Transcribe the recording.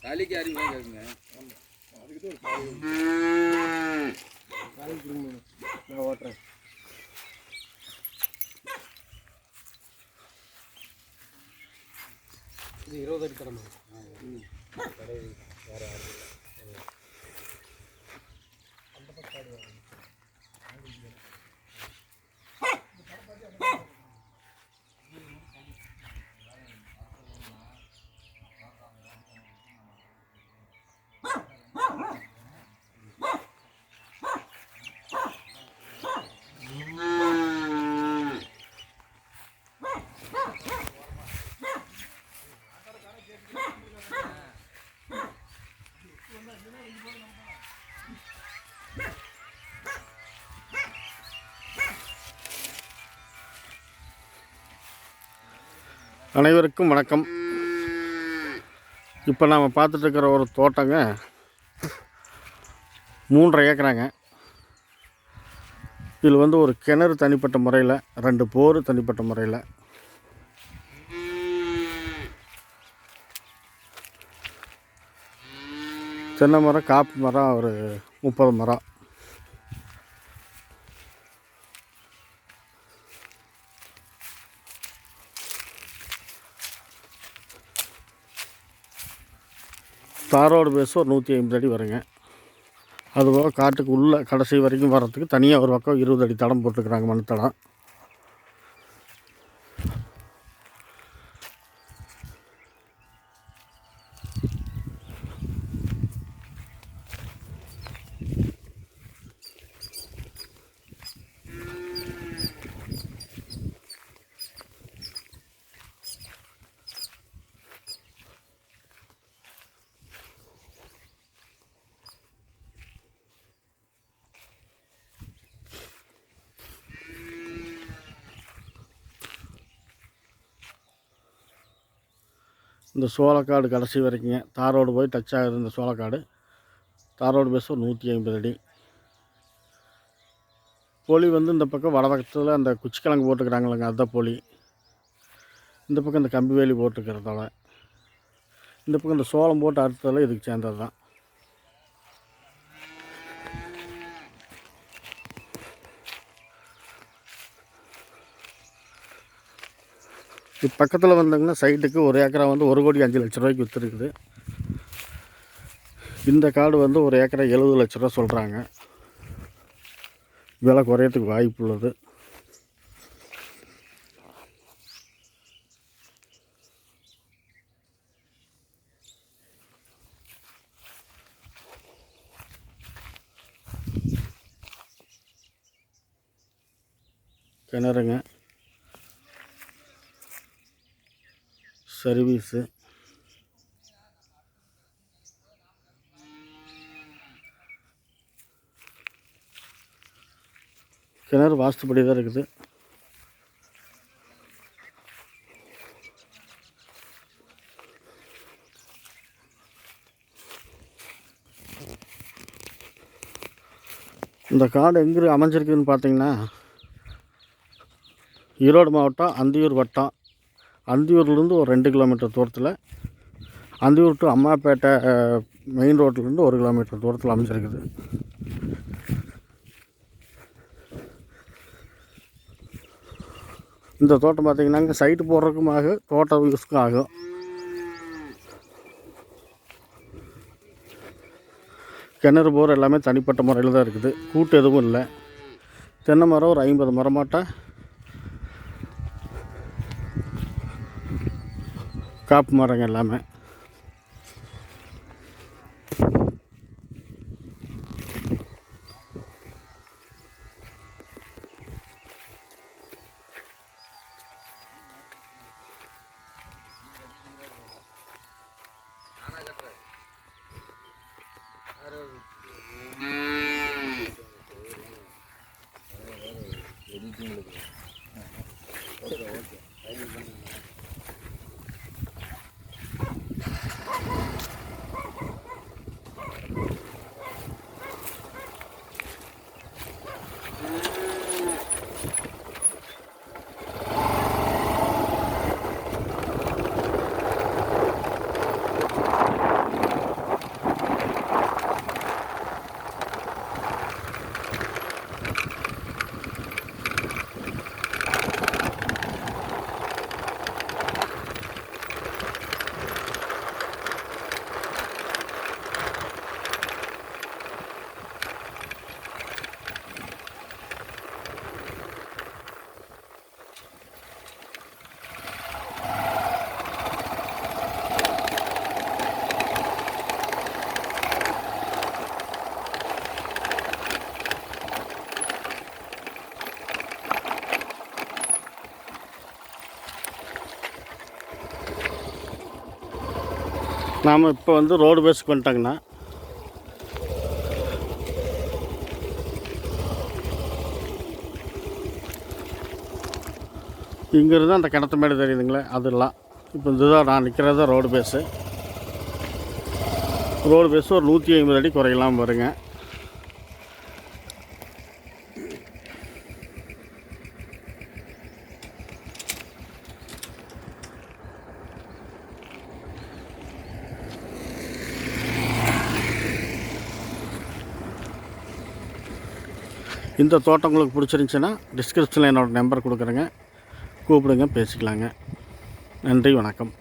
சாலிக்கு அறிவுங்க கேட்குங்க. அதுக்கு நான் ஓட்டுறேன். இது 20 அடி தரமா? கடை வேறு யாரும் அந்த பக்கம் அனைவருக்கும் வணக்கம். இப்போ நாம் பார்த்துட்ருக்கிற ஒரு தோட்டங்க 3.5 ஏக்கராங்க. இதில் வந்து ஒரு கிணறு தனிப்பட்ட முறையில், 2 போர் தனிப்பட்ட முறையில், தென்னை மரம், காப்பு மரம் ஒரு 30 மரம், தாரோடு பேச ஒரு 150 அடி வருங்க. அதுபோக காட்டுக்கு உள்ள கடைசி வரைக்கும் வர்றதுக்கு தனியாக ஒரு பக்கம் 20 அடி தடம் போட்டுக்கிறாங்க, மண் தடம். இந்த சோளக்காடு கடைசி வரைக்குங்க தாரோடு போய் டச் ஆகுது. இந்த சோளக்காடு தாரோடு பேச ஒரு 150 அடி. பொலி வந்து இந்த பக்கம் வடபக்கத்தில் அந்த குச்சிக்கிழங்கு போட்டுக்கிறாங்களேங்க, அதுதான் பொலி. இந்த பக்கம் இந்த கம்பி வேலி போட்டுக்கிறதால, இந்த பக்கம் இந்த சோளம் போட்டு அறுத்ததால இதுக்கு சேர்ந்தது தான். இது பக்கத்தில் வந்தாங்கன்னா சைட்டுக்கு ஒரு ஏக்கரா வந்து 1,05,00,000 ரூபாய்க்கு விற்றுருக்குது. இந்த காடு வந்து ஒரு ஏக்கரா 70 லட்ச ரூபா சொல்கிறாங்க. விலை குறையத்துக்கு வாய்ப்பு உள்ளது. கிணறுங்க, சர்வீஸு, கிணறு வாஸ்துப்படி தான் இருக்குது. இந்த காடு எங்கே அமைஞ்சிருக்குதுன்னு பார்த்தீங்கன்னா, ஈரோடு மாவட்டம் அந்தியூர் வட்டம். அந்தியூர்லேருந்து ஒரு 2 கிலோமீட்டர் தூரத்தில், அந்தியூர் டு அம்மாப்பேட்டை மெயின் ரோட்லேருந்து 1 கிலோமீட்டர் தூரத்தில் அமைஞ்சிருக்குது. இந்த தோட்டம் பார்த்திங்கன்னா சைட்டு போடுறதுக்கும் ஆகும், தோட்டம் யூஸ்க்கும் ஆகும். கிணறு போர் எல்லாமே தனிப்பட்ட முறையில் தான் இருக்குது, கூட்டு எதுவும் இல்லை. தென்னை மரம் ஒரு 50 மரமாட்டா, காப்பு மரங்க எல்லாமே. நாம் இப்போ வந்து ரோடு பேஸுக்கு வந்துட்டாங்கண்ணா. இங்கேருந்து அந்த கிணத்து மேடு தெரியுதுங்களே அதெல்லாம். இப்போ இதுதான் நான் நிற்கிறது தான் ரோடு பேஸு. ரோடு பேஸு ஒரு 150 அடி குறையலாம் வருங்க. இந்த தோட்டம் உங்களுக்கு பிடிச்சிருந்துச்சின்னா டிஸ்கிரிப்ஷனில் என்னோடய நம்பர் கொடுக்குறேங்க, கூப்பிடுங்க, பேசிக்கலாங்க. நன்றி, வணக்கம்.